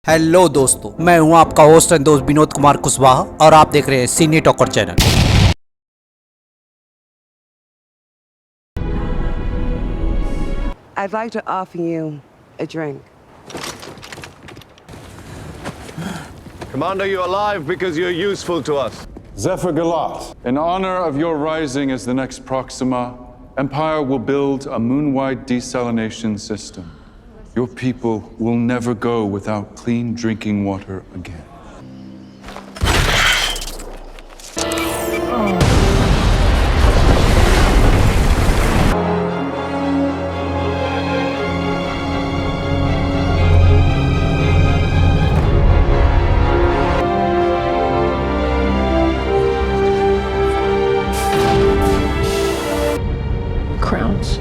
Hello दोस्तों, मैं हूं आपका होस्ट एंड दोस्त विनोद कुमार कुशवाहा और आप देख रहे हैं सीने talker channel. I'd like to offer you a drink. Commander, you're alive because you're useful to us. Zephyr Galat, in honor of your rising as the next Proxima, Empire will build a moon-wide desalination system. Your people will never go without clean drinking water again. Crowns.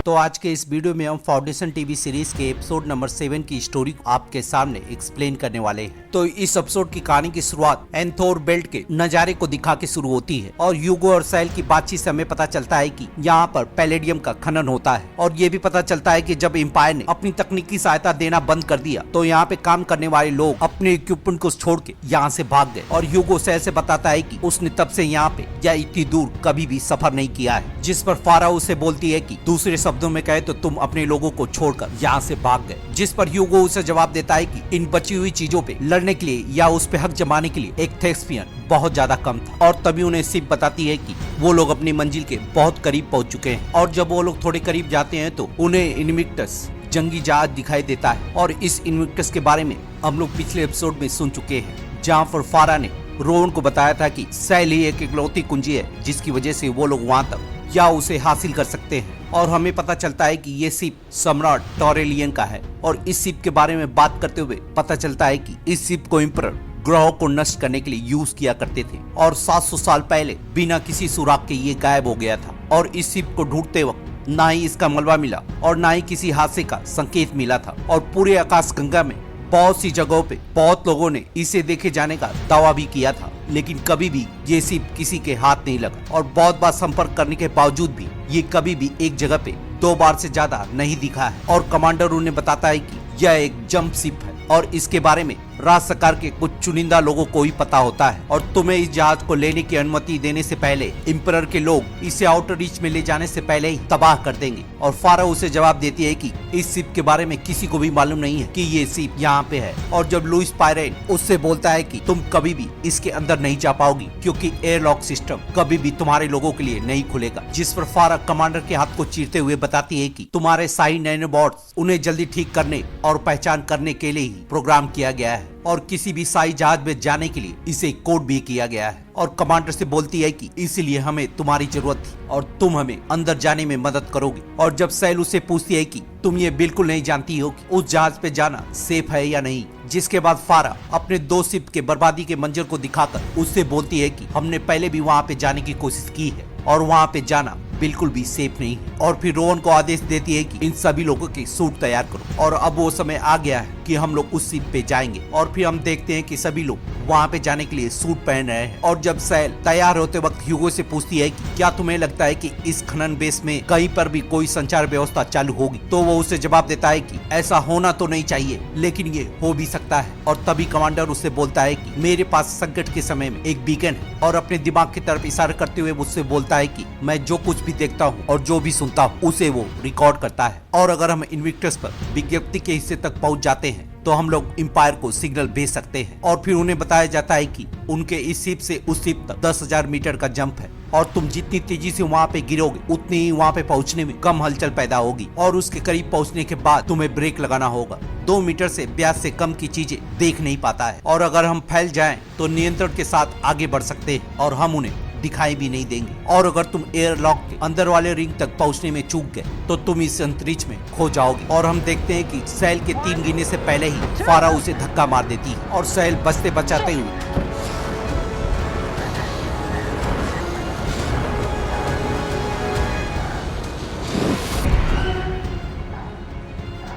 तो आज के इस video में हम foundation TV series के episode number 7 की story को आपके सामने एक्सप्लेन करने वाले हैं। तो इस एपिसोड की कहानी की शुरुआत एंथोर बेल्ट के नजारे को दिखा के शुरू होती है और ह्यूगो और सैल की बातचीत से हमें पता चलता है कि यहाँ पर पैलेडियम का खनन होता है और ये भी पता चलता है कि जब एम्पायर ने अपनी तकनीकी सहायता देना बंद कर दिया तो यहाँ पे काम करने वाले लोग अपने इक्विपमेंट को छोड़ के यहाँ से भाग गए और ह्यूगो सैल से बताता है कि उसने तब से यहाँ पे या इतनी दूर कभी भी सफर नहीं किया है, जिस पर फारा उसे बोलती है कि दूसरे शब्दों में कहे तो तुम अपने लोगों को छोड़कर यहाँ से भाग गए, जिस पर ह्यूगो उसे जवाब देता है कि इन बची हुई चीजों पे लड़ने के लिए या उस पे हक जमाने के लिए एक थेस्पियन बहुत ज्यादा कम था। और तभी उन्हें सिप बताती है कि वो लोग अपनी मंजिल के बहुत करीब पहुंच चुके हैं और जब वो लोग थोड़े करीब जाते हैं तो उन्हें इनविक्टस जंगी जहाज दिखाई देता है और इस इनविक्टस के बारे में हम लोग पिछले एपिसोड में सुन चुके हैं, जहाँ पर फारा ने रोहन को बताया था कि सैल ही एक इकलौती कुंजी है जिसकी वजह से वो लोग वहाँ तक या उसे हासिल कर सकते हैं। और हमें पता चलता है कि ये शिप सम्राट टॉरेलियन का है और इस शिप के बारे में बात करते हुए पता चलता है कि इस शिप को एम्परर ग्रहों को नष्ट करने के लिए यूज किया करते थे और 700 साल पहले बिना किसी सुराग के ये गायब हो गया था और इस शिप को ढूंढते वक्त ना ही इसका मलबा मिला और ना ही किसी हादसे का संकेत मिला था और पूरे आकाश गंगा में बहुत सी जगहों पे बहुत लोगों ने इसे देखे जाने का दावा भी किया था, लेकिन कभी भी ये शिप किसी के हाथ नहीं लगा और बहुत बार संपर्क करने के बावजूद भी ये कभी भी एक जगह पे 2 बार से ज्यादा नहीं दिखा है। और कमांडर उन्हें बताता है कि यह एक जंप शिप है और इसके बारे में राज सरकार के कुछ चुनिंदा लोगों को ही पता होता है और तुम्हें इस जहाज को लेने की अनुमति देने से पहले एम्परर के लोग इसे आउटर रीच में ले जाने से पहले ही तबाह कर देंगे। और फारा उसे जवाब देती है कि इस शिप के बारे में किसी को भी मालूम नहीं है कि ये शिप यहाँ पे है। और जब लुइस पायरेन उससे बोलता है कि तुम कभी भी इसके अंदर नहीं जा पाओगी क्योंकि एयरलॉक सिस्टम कभी भी तुम्हारे लोगों के लिए नहीं खुलेगा, जिस पर फारा कमांडर के हाथ को चीरते हुए बताती है कि तुम्हारे शाही नैनोबॉट्स उन्हें जल्दी ठीक करने और पहचान करने के लिए ही प्रोग्राम किया गया है और किसी भी शाही जहाज में जाने के लिए इसे कोड भी किया गया है। और कमांडर से बोलती है कि इसीलिए हमें तुम्हारी जरूरत थी और तुम हमें अंदर जाने में मदद करोगे। और जब सैल उसे पूछती है कि तुम ये बिल्कुल नहीं जानती हो कि उस जहाज पे जाना सेफ है या नहीं, जिसके बाद फारा अपने 2 शिप के बर्बादी के मंजर को दिखाकर उससे बोलती है कि हमने पहले भी वहाँ पे जाने की कोशिश की है और वहाँ पे जाना बिल्कुल भी सेफ नहीं है। और फिर रोहन को आदेश देती है कि इन सभी लोगों के सूट तैयार करो और अब वो समय आ गया है कि हम लोग उस शिप पे जाएंगे। और फिर हम देखते हैं कि सभी लोग वहाँ पे जाने के लिए सूट पहन रहे हैं। और जब सैल तैयार होते वक्त ह्यूगो से पूछती है कि क्या तुम्हें लगता है कि इस खनन बेस में कहीं पर भी कोई संचार व्यवस्था चालू होगी, तो वो उसे जवाब देता है कि ऐसा होना तो नहीं चाहिए लेकिन ये हो भी सकता है। और तभी कमांडर उससे बोलता है कि मेरे पास संकट के समय में एक बीकन है और अपने दिमाग की तरफ इशारा करते हुए उससे बोलता है कि मैं जो कुछ भी देखता हूँ और जो भी सुनता हूँ उसे वो रिकॉर्ड करता है और अगर हम इनविक्टस पर विज्ञप्ति के हिस्से तक पहुँच जाते हैं तो हम लोग एम्पायर को सिग्नल भेज सकते हैं। और फिर उन्हें बताया जाता है कि उनके इस शिप से उस शिप तक 10,000 मीटर का जंप है और तुम जितनी तेजी से वहाँ पे गिरोगे उतनी ही वहाँ पे पहुँचने में कम हलचल पैदा होगी और उसके करीब पहुँचने के बाद तुम्हें ब्रेक लगाना होगा। 2 मीटर से ब्याज से कम की चीजें देख नहीं पाता है और अगर हम फैल जाएं तो नियंत्रण के साथ आगे बढ़ सकते हैं और हम उन्हें दिखाई भी नहीं देंगे। और अगर तुम एयरलॉक के अंदर वाले रिंग तक पहुंचने में चूक गए तो तुम इस अंतरिक्ष में खो जाओगे। और हम देखते हैं कि सैल के 3 गिनने से पहले ही फारा उसे धक्का मार देती है और सैल बचते बचाते हुए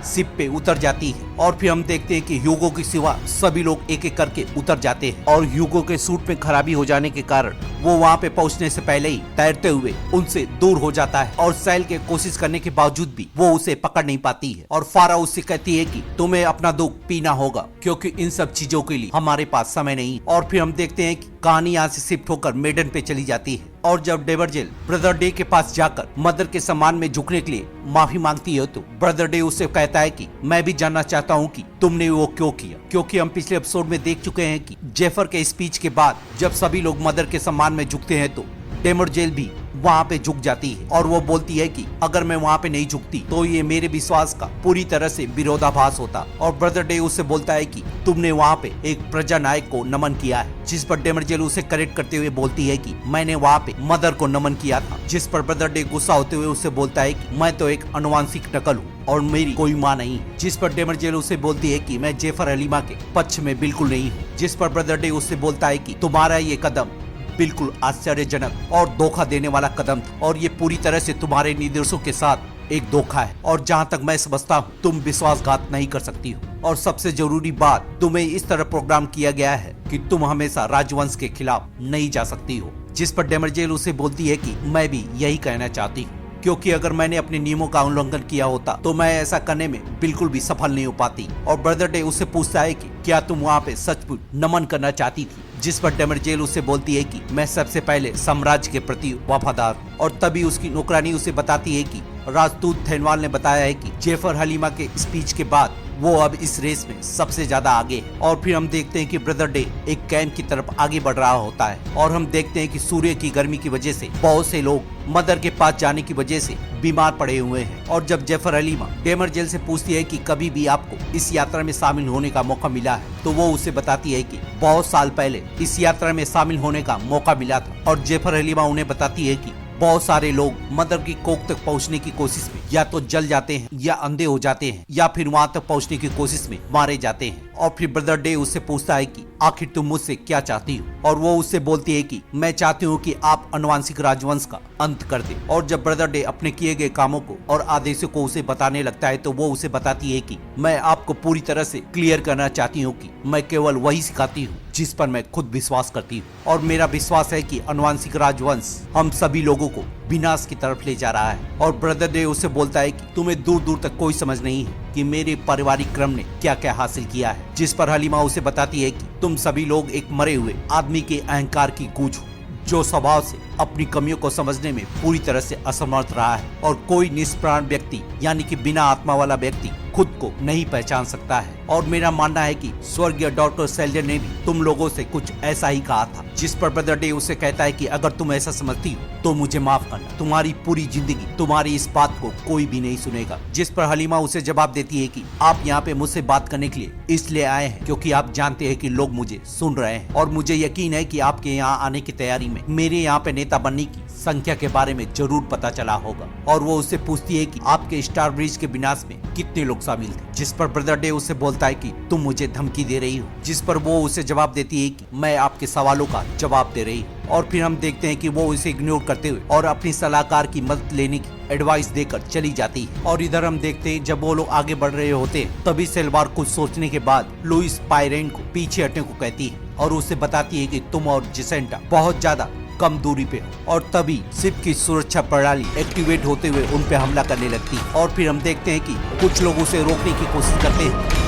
शिप पे उतर जाती है और फिर हम देखते हैं कि ह्यूगो के सिवा सभी लोग एक एक करके उतर जाते हैं और ह्यूगो के सूट में खराबी हो जाने के कारण वो वहाँ पे पहुँचने से पहले ही तैरते हुए उनसे दूर हो जाता है और सैल के कोशिश करने के बावजूद भी वो उसे पकड़ नहीं पाती है और फारा उससे कहती है कि तुम्हें अपना दुख पीना होगा क्योंकि इन सब चीजों के लिए हमारे पास समय नहीं। और फिर हम देखते हैं कि कहानी यहाँ से शिफ्ट होकर मेडन पे चली जाती है और जब डेवर्जेल ब्रदर डे के पास जाकर मदर के सम्मान में झुकने के लिए माफी मांगती है तो ब्रदर डे उससे कहता है कि मैं भी जानना चाहता हूँ कि तुमने वो क्यों किया, क्योंकि हम पिछले एपिसोड में देख चुके हैं कि जेफर के स्पीच के बाद जब सभी लोग मदर के सम्मान में झुकते हैं तो डेवर्जेल भी वहाँ पे झुक जाती है और वो बोलती है कि अगर मैं वहाँ पे नहीं झुकती तो ये मेरे विश्वास का पूरी तरह से विरोधाभास होता। और ब्रदर डे उससे बोलता है कि तुमने वहाँ पे एक प्रजा नायक को नमन किया है, जिस पर डेवर्जेल उसे करेक्ट करते हुए बोलती है कि मैंने वहाँ पे मदर को नमन किया था, जिस पर ब्रदर डे गुस्सा होते हुए उससे बोलता है कि मैं तो एक अनुवांशिक नकल हूँ और मेरी कोई माँ नहीं, जिस पर डेवर्जेल उसे बोलती है कि मैं जेफर हलीमा के पक्ष में बिल्कुल नहीं हूँ, जिस पर ब्रदर डे उससे बोलता है कि तुम्हारा ये कदम बिल्कुल आश्चर्यजनक और धोखा देने वाला कदम था और ये पूरी तरह से तुम्हारे निर्देशों के साथ एक धोखा है और जहाँ तक मैं समझता हूँ तुम विश्वासघात नहीं कर सकती हो और सबसे जरूरी बात, तुम्हें इस तरह प्रोग्राम किया गया है कि तुम हमेशा राजवंश के खिलाफ नहीं जा सकती हो। जिस पर डेवर्जेल उसे बोलती है कि मैं भी यही कहना चाहती हूँ, क्योंकि अगर मैंने अपने नियमों का उल्लंघन किया होता तो मैं ऐसा करने में बिल्कुल भी सफल नहीं हो पाती। और ब्रदर डे उससे पूछता है कि क्या तुम वहाँ पे सचमुच नमन करना चाहती थी, जिस पर डेवर्जेल उससे बोलती है कि मैं सबसे पहले साम्राज्य के प्रति वफादार हूँ। और तभी उसकी नौकरानी उसे बताती है कि राजदूत थेनवाल ने बताया है कि जेफर हलीमा के स्पीच के बाद वो अब इस रेस में सबसे ज्यादा आगे है। और फिर हम देखते हैं कि ब्रदर डे एक कैंप की तरफ आगे बढ़ रहा होता है और हम देखते हैं कि सूर्य की गर्मी की वजह से बहुत से लोग मदर के पास जाने की वजह से बीमार पड़े हुए हैं। और जब जेफर हलीमा डेवर्जेल से पूछती है कि कभी भी आपको इस यात्रा में शामिल होने का मौका मिला है तो वो उसे बताती है कि बहुत साल पहले इस यात्रा में शामिल होने का मौका मिला था। और जेफर हलीमा उन्हें बताती है कि बहुत सारे लोग मदर की कोख तक पहुंचने की कोशिश में या तो जल जाते हैं या अंधे हो जाते हैं या फिर वहां तक पहुंचने की कोशिश में मारे जाते हैं। और फिर ब्रदर डे उससे पूछता है कि आखिर तुम मुझसे क्या चाहती हो, और वो उससे बोलती है कि मैं चाहती हूँ कि आप अनुवांशिक राजवंश का अंत कर दे। और जब ब्रदर डे अपने किए गए कामों को और आदेशों को उसे बताने लगता है तो वो उसे बताती है कि मैं आपको पूरी तरह से क्लियर करना चाहती हूँ कि मैं केवल वही सिखाती हूँ जिस पर मैं खुद विश्वास करती हूँ, और मेरा विश्वास है कि अनुवांशिक राजवंश हम सभी लोगों को विनाश की तरफ ले जा रहा है। और ब्रदर डे उसे बोलता है कि तुम्हें दूर दूर तक कोई समझ नहीं है कि मेरे पारिवारिक क्रम ने क्या क्या हासिल किया है। जिस पर हलीमा उसे बताती है कि तुम सभी लोग एक मरे हुए आदमी के अहंकार की गूंज हो जो स्वभाव से अपनी कमियों को समझने में पूरी तरह से असमर्थ रहा है, और कोई निष्प्राण व्यक्ति यानी कि बिना आत्मा वाला व्यक्ति खुद को नहीं पहचान सकता है। और मेरा मानना है कि स्वर्गीय डॉक्टर सेल्जर ने भी तुम लोगों से कुछ ऐसा ही कहा था। जिस पर ब्रदर डे उसे कहता है कि अगर तुम ऐसा समझती हो तो मुझे माफ करना, तुम्हारी पूरी जिंदगी तुम्हारी इस बात को कोई भी नहीं सुनेगा। जिस पर हलीमा उसे जवाब देती है कि आप यहाँ पे मुझसे बात करने के लिए इसलिए आए हैं क्योंकि आप जानते हैं कि लोग मुझे सुन रहे हैं, और मुझे यकीन है कि आपके यहाँ आने की तैयारी में मेरे यहाँ पे नेता बनने की संख्या के बारे में जरूर पता चला होगा। और वो उससे पूछती है कि आपके स्टार ब्रिज के विनाश में कितने लोग शामिल थे। जिस पर ब्रदर डे उसे बोलता है कि तुम मुझे धमकी दे रही हो। जिस पर वो उसे जवाब देती है कि मैं आपके सवालों का जवाब दे रही हूँ। और फिर हम देखते हैं कि वो उसे इग्नोर करते हुए और अपनी सलाहकार की मदद लेने की एडवाइस देकर चली जाती है। और इधर हम देखते हैं जब वो लोग आगे बढ़ रहे होते हैं तभी सेल्वार कुछ सोचने के बाद लुइस पायरेन को पीछे हटने को कहती है और उसे बताती है कि तुम और जिसेंटा बहुत ज्यादा कम दूरी पे हो। और तभी शिप की सुरक्षा प्रणाली एक्टिवेट होते हुए उन पे हमला करने लगती है। और फिर हम देखते हैं कि कुछ लोग उसे रोकने की कोशिश करते हैं।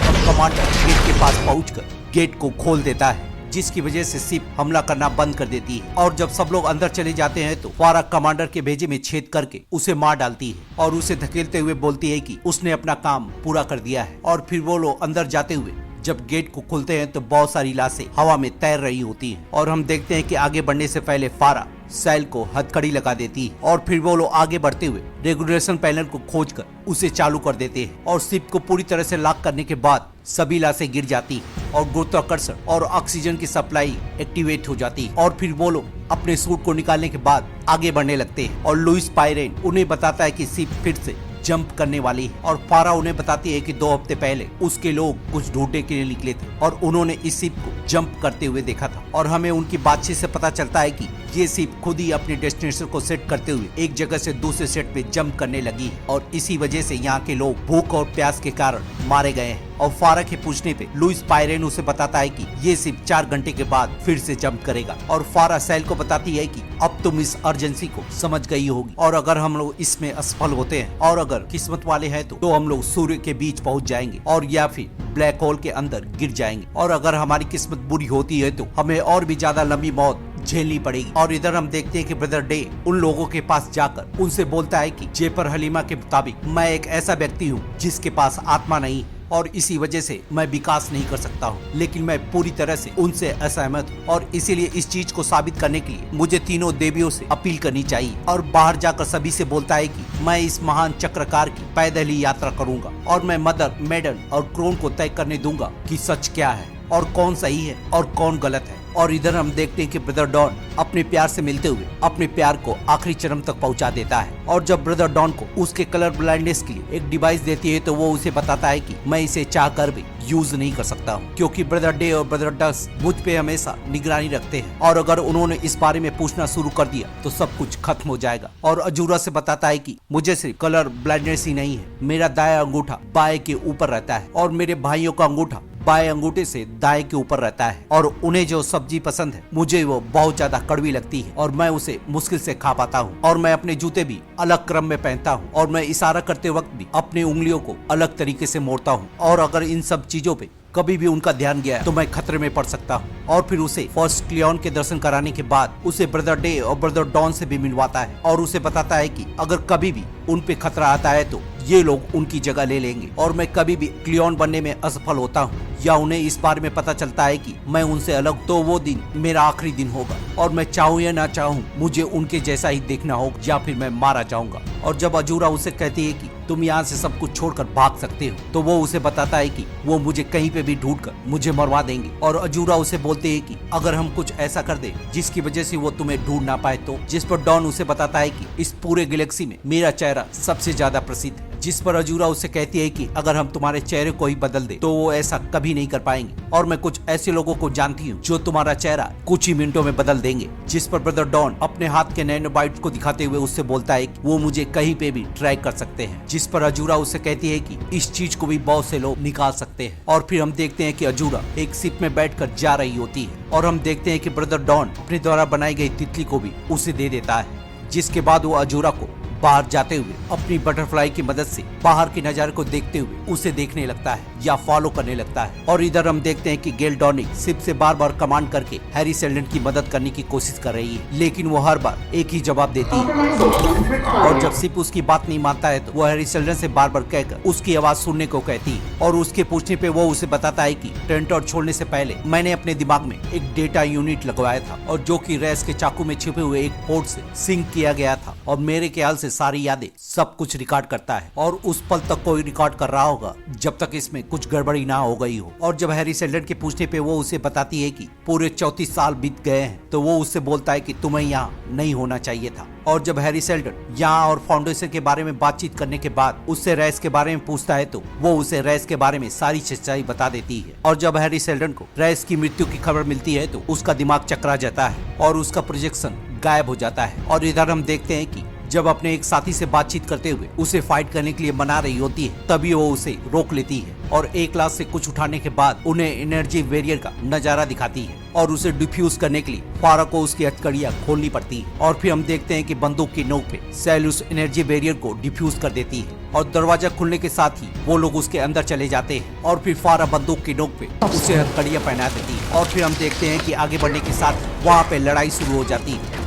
अब कमांडर गेट के पास पहुंचकर गेट को खोल देता है, जिसकी वजह से शिप हमला करना बंद कर देती है। और जब सब लोग अंदर चले जाते हैं तो फारा कमांडर के भेजे में छेद करके उसे मार डालती है और उसे धकेलते हुए बोलती है कि उसने अपना काम पूरा कर दिया है। और फिर वो लोग अंदर जाते हुए जब गेट को खोलते हैं तो बहुत सारी लाशें हवा में तैर रही होती हैं। और हम देखते हैं कि आगे बढ़ने से पहले फारा सैल को हथकड़ी लगा देती है और फिर वो लोग आगे बढ़ते हुए रेगुलेशन पैनल को खोजकर उसे चालू कर देते हैं। और शिप को पूरी तरह से लॉक करने के बाद सभी लाशें गिर जाती हैं और गुरुत्वाकर्षण और ऑक्सीजन की सप्लाई एक्टिवेट हो जाती है। और फिर वो लोग अपने सूट को निकालने के बाद आगे बढ़ने लगते हैं और लुइस पायरेन उन्हें बताता है कि शिप फिर से जंप करने वाली है। और फारा उन्हें बताती है कि 2 हफ्ते पहले उसके लोग कुछ ढूंढने के लिए निकले थे और उन्होंने इस शिप को जंप करते हुए देखा था। और हमें उनकी बातचीत से पता चलता है कि ये शिप खुद ही अपनी डेस्टिनेशन को सेट करते हुए एक जगह से दूसरे सेट पे जंप करने लगी है और इसी वजह से यहाँ के लोग भूख और प्यास के कारण मारे गए हैं। और फारा के पूछने पे लुइस पायरेन उसे बताता है कि ये शिप 4 घंटे के बाद फिर से जंप करेगा। और फारा सैल को बताती है कि अब तुम इस अर्जेंसी को समझ गई होगी और अगर हम लोग इसमें असफल होते हैं और अगर किस्मत वाले हैं तो हम लोग सूर्य के बीच पहुंच जाएंगे और या फिर ब्लैक होल के अंदर गिर जाएंगे। और अगर हमारी किस्मत बुरी होती है तो हमें और भी ज्यादा लंबी मौत झेलनी पड़ेगी। और इधर हम देखते हैं कि ब्रदर डे उन लोगों के पास जाकर उनसे बोलता है कि जेपर हलीमा के मुताबिक मैं एक ऐसा व्यक्ति हूँ जिसके पास आत्मा नहीं और इसी वजह से मैं विकास नहीं कर सकता हूँ, लेकिन मैं पूरी तरह से उनसे असहमत हूँ और इसीलिए इस चीज को साबित करने के लिए मुझे तीनों देवियों से अपील करनी चाहिए। और बाहर जाकर सभी से बोलता है कि मैं इस महान चक्रकार की पैदल ही यात्रा करूंगा और मैं मदर, मेडन और क्रोन को तय करने दूंगा कि सच क्या है और कौन सही है और कौन गलत है। और इधर हम देखते हैं कि ब्रदर डॉन अपने प्यार से मिलते हुए अपने प्यार को आखिरी चरम तक पहुंचा देता है। और जब ब्रदर डॉन को उसके कलर ब्लाइंडनेस के लिए एक डिवाइस देती है तो वो उसे बताता है कि मैं इसे चाह कर भी यूज नहीं कर सकता हूँ क्योंकि ब्रदर डे और ब्रदर डस मुझ पे हमेशा निगरानी रखते हैं और अगर उन्होंने इस बारे में पूछना शुरू कर दिया तो सब कुछ खत्म हो जाएगा। और अजूरा से बताता है कि मुझे सिर्फ कलर ब्लाइंडनेस ही नहीं है, मेरा दाया अंगूठा बाएं के ऊपर रहता है और मेरे भाइयों का अंगूठा बाएं अंगूठे से दाएं के ऊपर रहता है और उन्हें जो सब्जी पसंद है मुझे वो बहुत ज्यादा कड़वी लगती है और मैं उसे मुश्किल से खा पाता हूँ। और मैं अपने जूते भी अलग क्रम में पहनता हूँ और मैं इशारा करते वक्त भी अपनी उंगलियों को अलग तरीके से मोड़ता हूँ और अगर इन सब चीजों पे कभी भी उनका ध्यान गया तो मैं खतरे में पड़ सकता हूँ। और फिर उसे फर्स्ट क्लियन के दर्शन कराने के बाद उसे ब्रदर डे और ब्रदर डॉन से भी मिलवाता है और उसे बताता है कि अगर कभी भी उन पे खतरा आता है तो ये लोग उनकी जगह ले लेंगे और मैं कभी भी क्लियन बनने में असफल होता हूँ या उन्हें इस बारे में पता चलता है कि मैं उनसे अलग तो वो दिन मेरा आखिरी दिन होगा और मैं चाहूँ या ना चाहूँ मुझे उनके जैसा ही देखना होगा या फिर मैं मारा जाऊंगा। और जब अजूरा उसे कहती है कि तुम यहाँ से सब कुछ छोड़कर भाग सकते हो तो वो उसे बताता है कि वो मुझे कहीं पे भी ढूंढकर मुझे मरवा देंगे। और अजूरा उसे बोलते हैं कि अगर हम कुछ ऐसा कर दे जिसकी वजह से वो तुम्हें ढूंढ ना पाए तो, जिस पर डॉन उसे बताता है कि इस पूरे गैलेक्सी में मेरा चेहरा सबसे ज्यादा प्रसिद्ध है। जिस पर अजूरा उसे कहती है कि अगर हम तुम्हारे चेहरे को ही बदल दे तो वो ऐसा कभी नहीं कर पाएंगे और मैं कुछ ऐसे लोगों को जानती हूँ जो तुम्हारा चेहरा कुछ ही मिनटों में बदल देंगे। जिस पर ब्रदर डॉन अपने हाथ के नैनोबाइट्स को दिखाते हुए उससे बोलता है कि वो मुझे कहीं पे भी ट्रैक कर सकते हैं। जिस पर अजूरा उसे कहती है कि इस चीज को भी बहुत से लोग निकाल सकते हैं। और फिर हम देखते हैं कि अजूरा एक शिप में बैठकर जा रही होती है और हम देखते हैं कि ब्रदर डॉन अपने द्वारा बनाई गई तितली को भी उसे दे देता है, जिसके बाद वो अजूरा को बाहर जाते हुए अपनी बटरफ्लाई की मदद से बाहर के नजारे को देखते हुए उसे देखने लगता है या फॉलो करने लगता है। और इधर हम देखते हैं कि गेल डॉनिक शिप से बार बार कमांड करके हैरी सेल्डन की मदद करने की कोशिश कर रही है, लेकिन वो हर बार एक ही जवाब देती है। और जब शिप उसकी बात नहीं मानता है तो वो हैरी सेल्डन से बार बार कहकर उसकी आवाज सुनने को कहती है। और उसके पूछने पे वो उसे बताता है कि टेंटोर छोड़ने से पहले मैंने अपने दिमाग में एक डेटा यूनिट लगवाया था और जो कि रेस के चाकू में छिपे हुए एक पोर्ट से सिंक किया गया था और मेरे ख्याल से सारी यादें सब कुछ रिकॉर्ड करता है और उस पल तक कोई रिकॉर्ड कर रहा होगा जब तक इसमें कुछ गड़बड़ी ना हो गई हो। और जब हैरी सेल्डन के पूछने पे वो उसे बताती है कि पूरे 34 साल बीत गए हैं तो वो उससे बोलता है कि तुम्हें यहाँ नहीं होना चाहिए था। और जब हैरी सेल्डन यहाँ और फाउंडेशन के बारे में बातचीत करने के बाद उससे रेस के बारे में पूछता है तो वो उसे रेस के बारे में सारी सच्चाई बता देती है। और जब हैरी सेल्डन को रेस की मृत्यु की खबर मिलती है तो उसका दिमाग चकरा जाता है और उसका प्रोजेक्शन गायब हो जाता है। और इधर हम देखते हैं कि जब अपने एक साथी से बातचीत करते हुए उसे फाइट करने के लिए मना रही होती है तभी वो उसे रोक लेती है और एक ग्लास से कुछ उठाने के बाद उन्हें एनर्जी वेरियर का नजारा दिखाती है और उसे डिफ्यूज करने के लिए फारा को उसकी हथकड़ियां खोलनी पड़ती है। और फिर हम देखते हैं कि बंदूक की नोक पे सैल उस एनर्जी वेरियर को डिफ्यूज कर देती है और दरवाजा खुलने के साथ ही वो लोग उसके अंदर चले जाते हैं और फिर फारा बंदूक की नोक पे उसे हथकड़ियां पहना देती है। और फिर हम देखते हैं कि आगे बढ़ने के साथ वहाँ पे लड़ाई शुरू हो जाती है।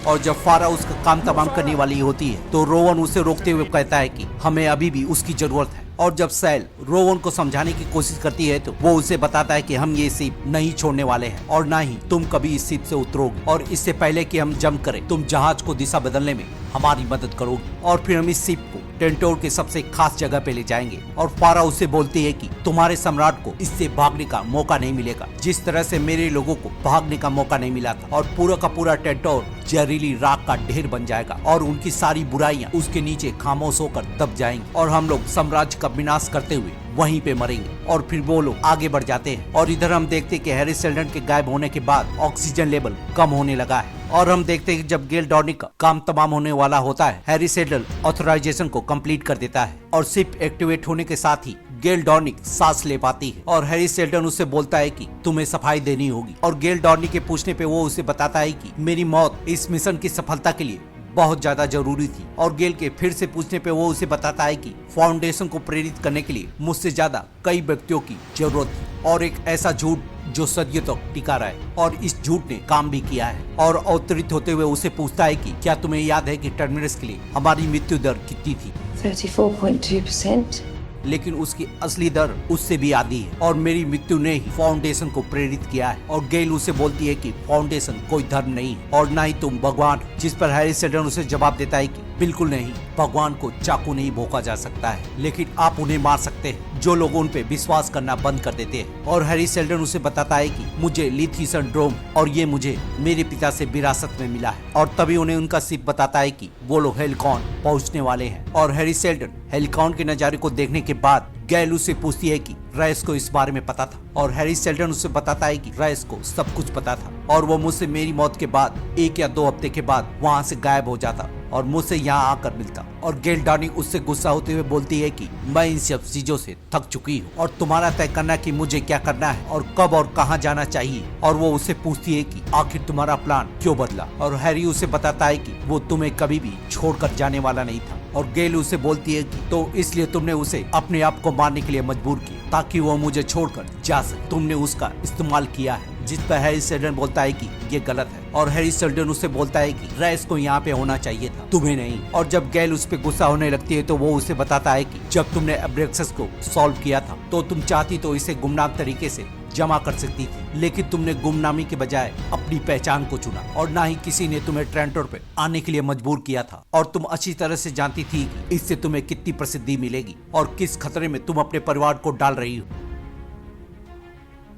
और जब फारा उसका काम तमाम करने वाली होती है तो रोवन उसे रोकते हुए कहता है कि हमें अभी भी उसकी जरूरत है और जब सेल रोवन को समझाने की कोशिश करती है तो वो उसे बताता है कि हम ये शिप नहीं छोड़ने वाले हैं और ना ही तुम कभी इस शिप से उतरोगे, और इससे पहले कि हम जंप करें तुम जहाज को दिशा बदलने में हमारी मदद करोगी, और फिर हम इस शिप को टेंटोर के सबसे खास जगह पे ले जाएंगे। और फारा उसे बोलती है कि तुम्हारे सम्राट को इससे भागने का मौका नहीं मिलेगा, जिस तरह से मेरे लोगों को भागने का मौका नहीं मिला था, और पूरा का पूरा टेंटोर जहरीली राख का ढेर बन जाएगा और उनकी सारी बुराइयां उसके नीचे खामोश होकर दब जाएंगी और हम लोग साम्राज्य का विनाश करते हुए वहीं पे मरेंगे। और फिर वो लोग आगे बढ़ जाते हैं और इधर हम देखते हैं कि हैरी सेल्डन के गायब होने के बाद ऑक्सीजन लेवल कम होने लगा है, और हम देखते हैं कि जब गेल डॉर्निक का काम तमाम होने वाला होता है, हैरी सेल्डन ऑथराइजेशन को कंप्लीट कर देता है और शिप एक्टिवेट होने के साथ ही गेल डॉर्निक सांस ले पाती है और हैरी सेल्डन उससे बोलता है कि तुम्हें सफाई देनी होगी, और गेल डॉर्निक के पूछने पे वो उसे बताता है कि मेरी मौत इस मिशन की सफलता के लिए बहुत ज्यादा जरूरी थी, और गेल के फिर से पूछने पे वो उसे बताता है कि फाउंडेशन को प्रेरित करने के लिए मुझसे ज्यादा कई व्यक्तियों की जरूरत थी, और एक ऐसा झूठ जो सदियों तक टिका रहा है, और इस झूठ ने काम भी किया है। और अवतरित होते हुए उसे पूछता है कि क्या तुम्हें याद है कि टर्मिनस के लिए हमारी मृत्यु दर कितनी थी? 34.2%. लेकिन उसकी असली दर उससे भी आधी है, और मेरी मृत्यु ने ही फाउंडेशन को प्रेरित किया है। और गेल उसे बोलती है कि फाउंडेशन कोई धर्म नहीं है और ना ही तुम भगवान, जिस पर हैरी सेल्डन उसे जवाब देता है कि बिल्कुल नहीं, भगवान को चाकू नहीं भोंका जा सकता है, लेकिन आप उन्हें मार सकते हैं जो लोग उन पे विश्वास करना बंद कर देते हैं। और हैरी सेल्डन उसे बताता है कि मुझे लीथी सिंड्रोम और ये मुझे मेरे पिता से विरासत में मिला है, और तभी उन्हें उनका शिप बताता है कि वो लोग हेलिकॉन पहुंचने वाले हैं। और हैरी सेल्डन हेलिकॉन के नजारे को देखने के बाद गैल उससे पूछती है कि रैस को इस बारे में पता था, और हैरी सेल्डन उसे बताता है कि रैस को सब कुछ पता था और वो मुझसे मेरी मौत के बाद 1 या 2 हफ्ते के बाद वहाँ से गायब हो जाता और मुझसे यहाँ आकर मिलता। और गेल डॉर्निक उससे गुस्सा होते हुए बोलती है कि मैं इन सब चीजों से थक चुकी हूँ और तुम्हारा तय करना कि मुझे क्या करना है और कब और कहाँ जाना चाहिए। और वो उससे पूछती है कि आखिर तुम्हारा प्लान क्यों बदला, और हैरी उसे बताता है कि वो तुम्हें कभी भी छोड़कर जाने वाला नहीं था। और गेल उसे बोलती है कि तो इसलिए तुमने उसे अपने आप को मारने के लिए मजबूर किया ताकि वो मुझे छोड़कर जा सके, तुमने उसका इस्तेमाल किया है। जिस पर हैरी सेल्डन बोलता है कि ये गलत है, और हैरी सेल्डन उससे बोलता है कि रैस को यहाँ पे होना चाहिए था, तुम्हें नहीं। और जब गैल उस पे गुस्सा होने लगती है तो वो उसे बताता है कि जब तुमने अब्रेक्सस को सॉल्व किया था तो तुम चाहती तो इसे गुमनाम तरीके से जमा कर सकती थी, लेकिन तुमने गुमनामी के बजाय अपनी पहचान को चुना, और ना ही किसी ने तुम्हें ट्रेंटोर पे आने के लिए मजबूर किया था। और तुम अच्छी तरह से जानती थी कि इससे तुम्हें कितनी प्रसिद्धि मिलेगी और किस खतरे में तुम अपने परिवार को डाल रही हो,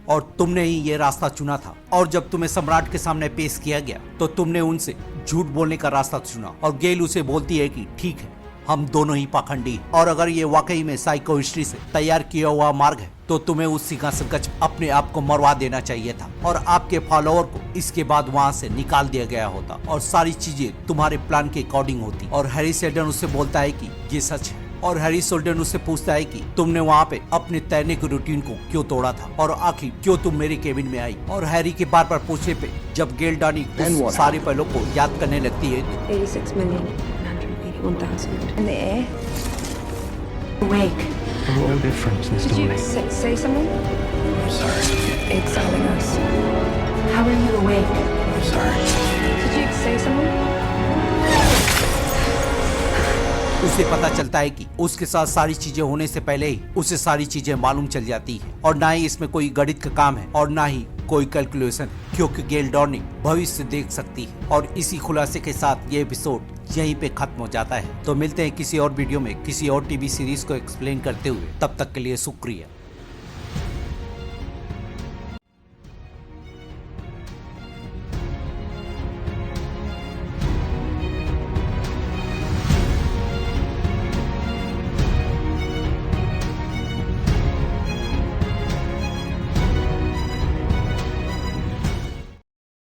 और तुमने ही ये रास्ता चुना था। और जब तुम्हें सम्राट के सामने पेश किया गया तो तुमने उनसे झूठ बोलने का रास्ता चुना। और गेल उसे बोलती है कि ठीक है, हम दोनों ही पाखंडी हैं, और अगर ये वाकई में साइको हिस्ट्री से तैयार किया हुआ मार्ग है तो तुम्हें उस सिंहासन अपने आप को मरवा देना चाहिए था, और आपके फॉलोअर को इसके बाद वहाँ से निकाल दिया गया होता और सारी चीजें तुम्हारे प्लान के अकॉर्डिंग होती। और हैरी सेल्डन उससे बोलता है कि ये सच है। और हैरी सेल्डन उससे पूछता है कि तुमने वहाँ पे अपने तैरने की रूटीन को क्यों तोड़ा था, और आखिर क्यों तुम मेरे केबिन में आई। और हैरी के बार बार पूछने पे जब गेल डॉर्निक उस सारे पहलों को याद करने लगती है तो 86,181,000 in the air. Awake. No difference, Miss Did you Dornick. say someone? I'm sorry. It's telling us. How are you awake? I'm sorry. Did you say someone? उसे पता चलता है कि उसके साथ सारी चीजें होने से पहले ही उसे सारी चीजें मालूम चल जाती है, और ना ही इसमें कोई गणित का काम है और ना ही कोई कैलकुलेशन, क्योंकि गेल डॉर्निक भविष्य देख सकती है। और इसी खुलासे के साथ ये एपिसोड यहीं पे खत्म हो जाता है। तो मिलते हैं किसी और वीडियो में किसी और टीवी सीरीज को एक्सप्लेन करते हुए, तब तक के लिए शुक्रिया।